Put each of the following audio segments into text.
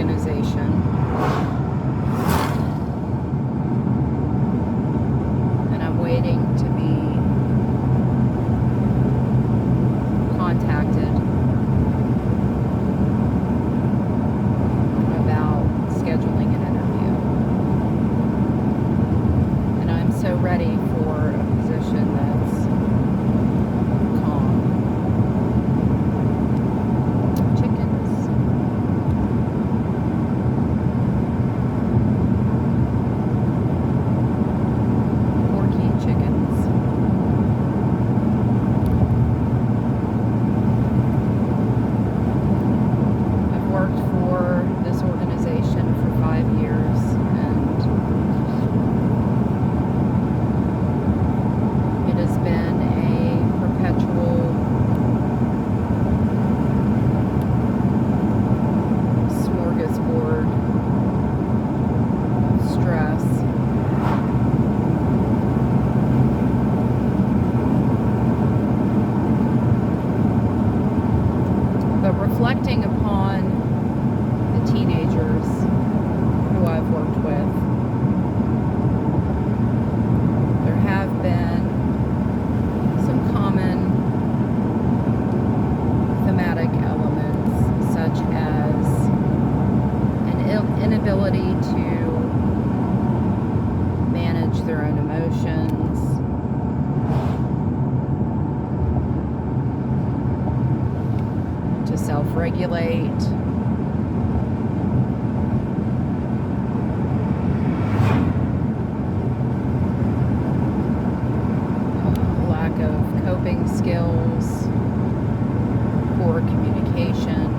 organization. And I'm waiting to be contacted about scheduling an interview. And I'm so ready for a position that's calm. Chickens. Porky chickens. I've worked for this organization for 5 years, and it has been a perpetual smorgasbord of stress. But reflecting upon the teenagers who I've worked with, there have been some common thematic elements, such as an inability to manage their own emotions, to self-regulate, lack of coping skills, poor communication.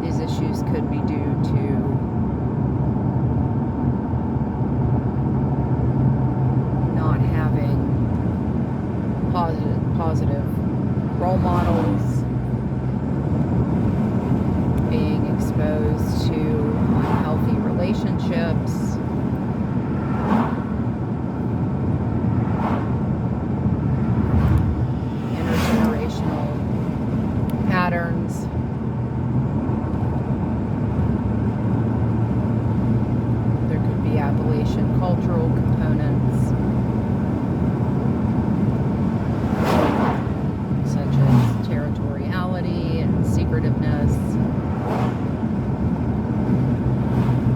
These issues could be due to not having positive role models, being exposed to unhealthy relationships, intergenerational patterns. There could be Appalachian cultural components, such as territoriality and secretiveness,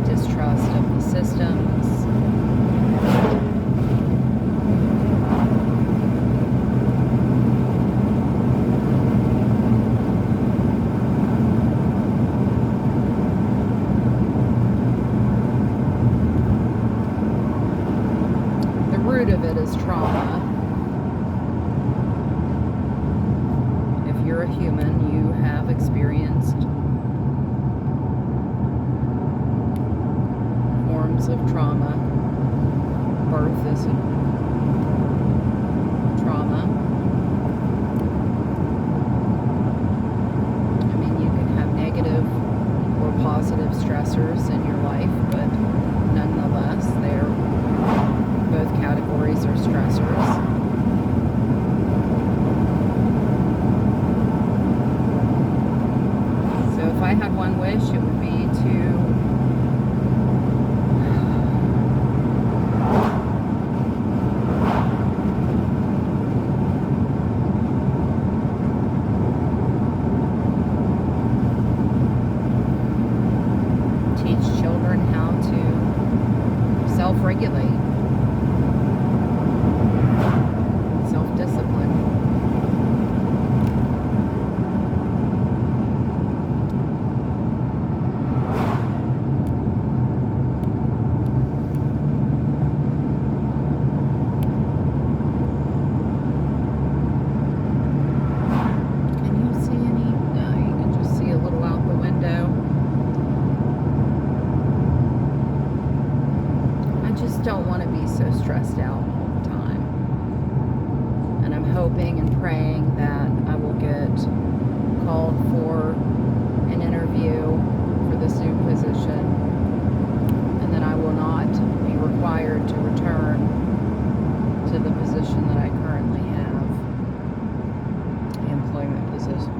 distrust of the systems. The root of it is trauma. If you're a human, you have experienced forms of trauma. Birth is a trauma. I mean, you can have negative or positive stressors in your life, but nonetheless, both categories are stressors. So if I had one wish, it would be to teach children how to self-regulate, self-discipline. Don't want to be so stressed out all the time. hoping and praying that I will get called for an interview for this new position, and then I will not be required to return to the position that I currently have, the employment position.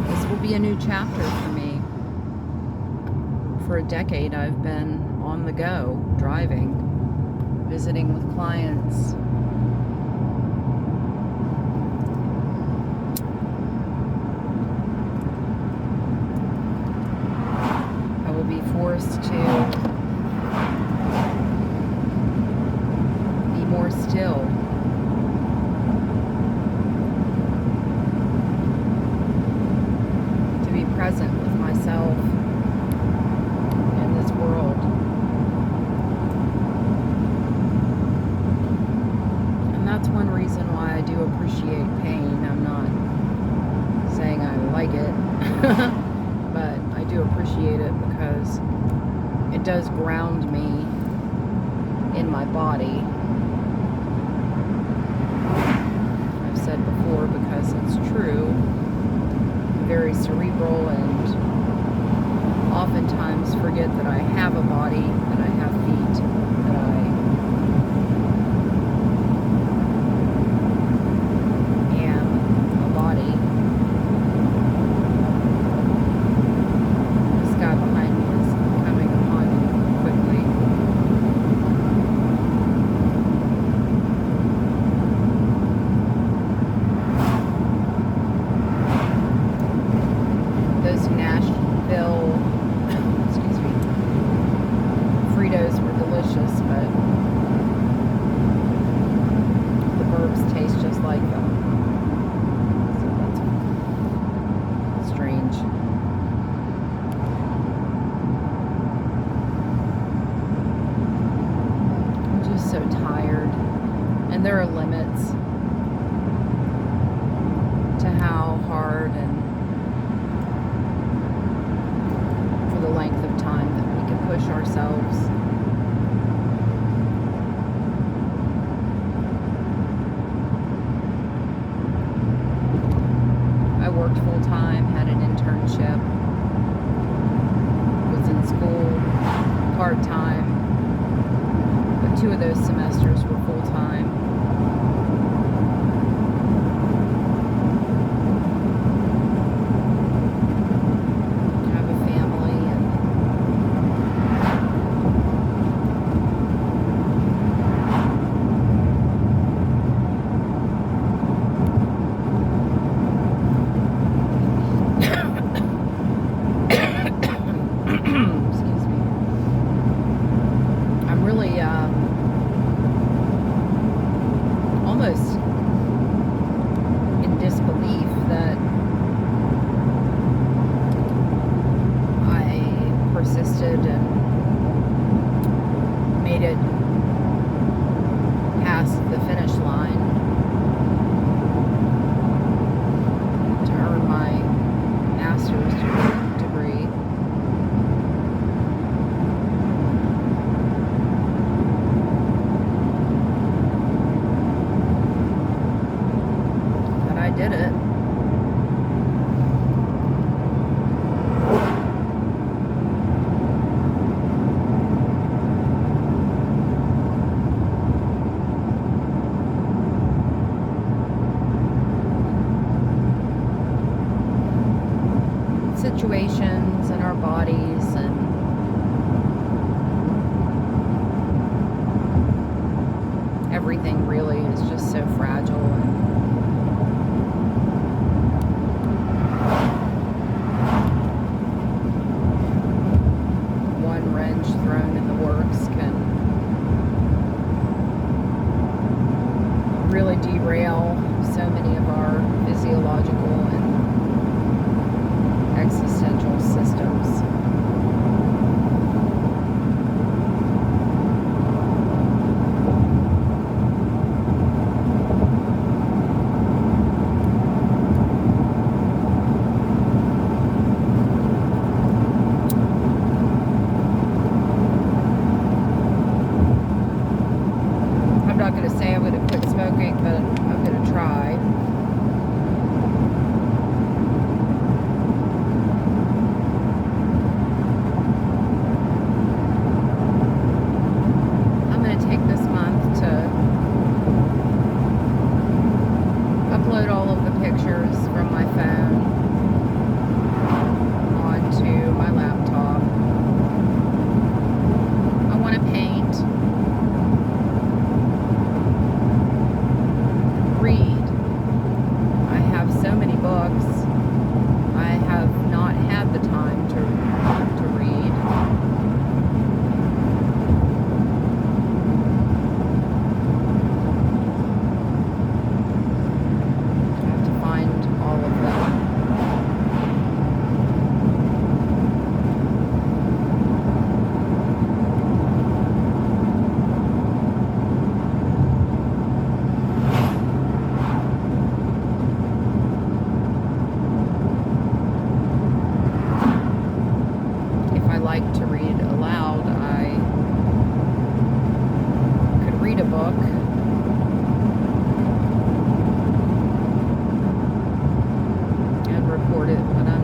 This will be a new chapter for me. For a decade, I've been on the go, driving, visiting with clients. I will be forced to be more still. To be present with myself in this world. And that's one reason why I do appreciate pain. I'm not saying I like it, but I do appreciate it because it does ground me in my body. I've said before, because it's true, I'm very cerebral and oftentimes forget that I have a body, that I have feet, that I am a body. This guy behind me is coming upon me quickly. Those Nashville Fritos were delicious, but the verbs taste just like them. So that's strange. I'm just so tired. And there are limits to how hard and for the length of time that we can push ourselves. I worked full-time, had an internship, was in school part-time, but 2 of those semesters were full-time. I have a family, and excuse me. I'm really almost in disbelief that I persisted and made it past the finish line to earn my master's degree. But I did it. Situations in our bodies and everything really is just so fragile, and one wrench thrown in the works can really derail so many of our physiological and existential systems. pictures from my phone onto my laptop. I want to paint, read. I have so many books. I have not had the time to read. I have to find all of them. Like to read aloud, I could read a book and record it, but I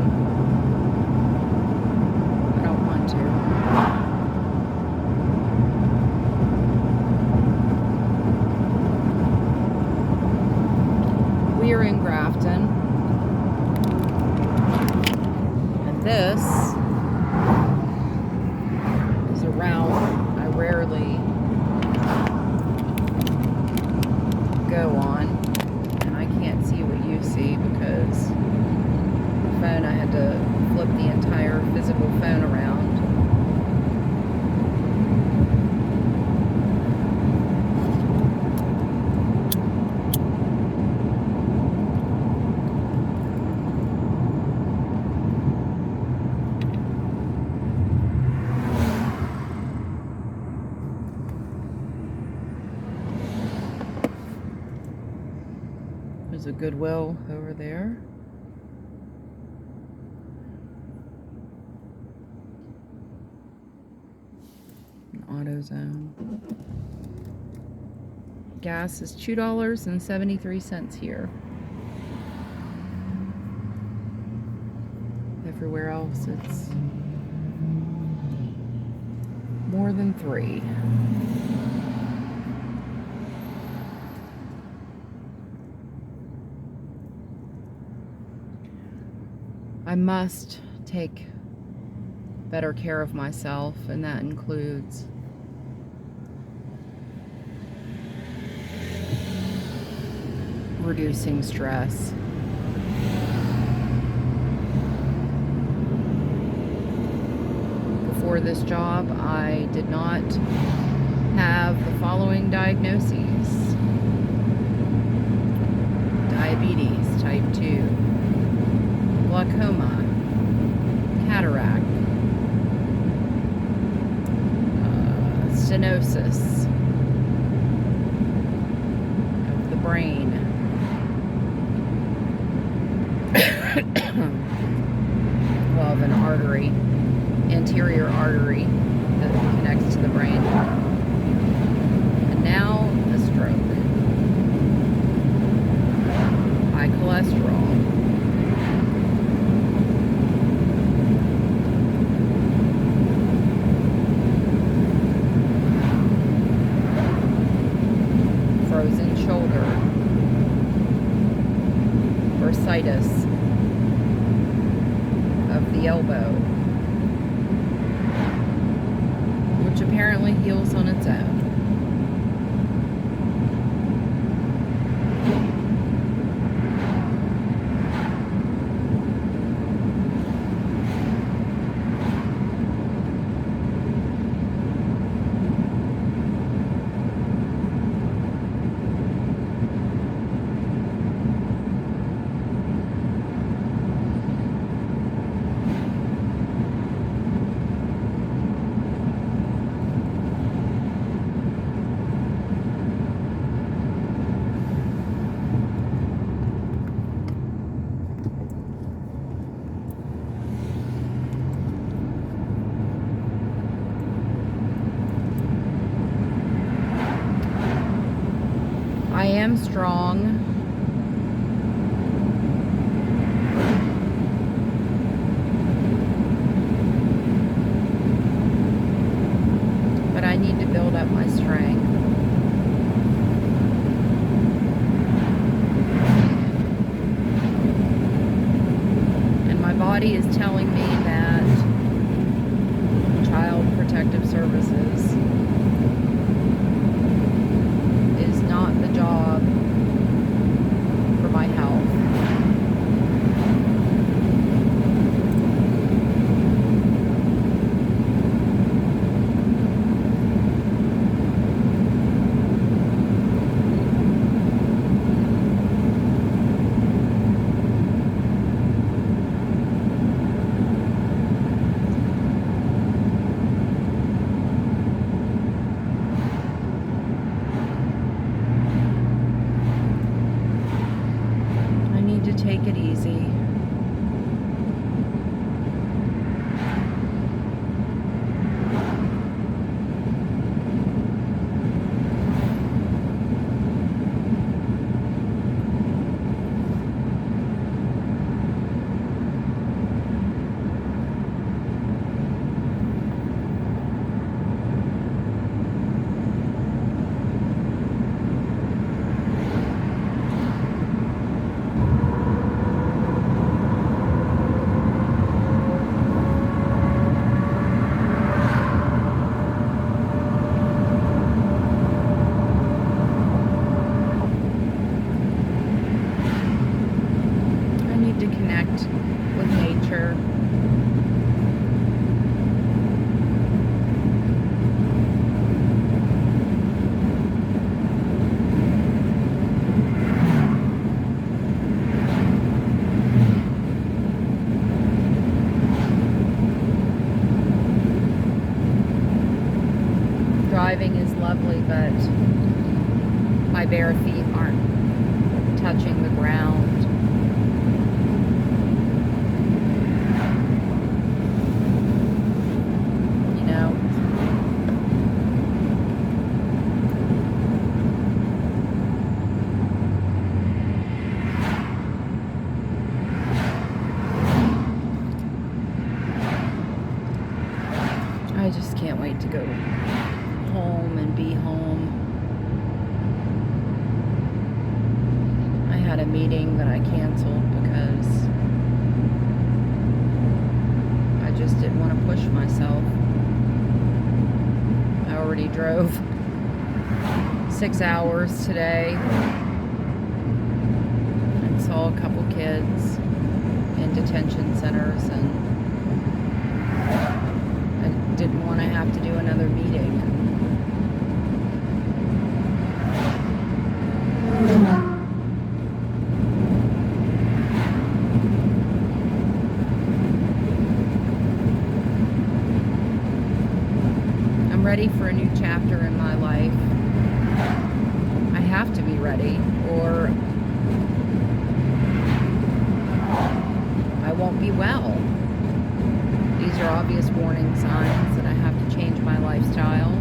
don't want to. We are in Grafton, and this route I rarely go on, and I can't see what you see because the phone, I had to flip the entire physical phone around. There's a Goodwill over there. An AutoZone. Gas is $2.73 here. Everywhere else it's more than $3. I must take better care of myself, and that includes reducing stress. Before this job, I did not have the following diagnoses: diabetes type 2, glaucoma, cataract, stenosis of the brain, well, of an artery, anterior artery that connects to the brain, and now a stroke, high cholesterol. Frozen shoulder, bursitis of the elbow, which apparently heals on its own. I am strong. But I need to build up my strength. take it easy. To connect with nature. Driving is lovely, but my bare feet aren't touching the ground. I just can't wait to go home and be home. I had a meeting that I canceled because I just didn't want to push myself. I already drove 6 hours today and saw a couple kids in detention centers, and didn't want to have to do another meeting. I'm ready for a new chapter in my life. I have to be ready, or I won't be well. These are obvious warning signs that I have to change my lifestyle.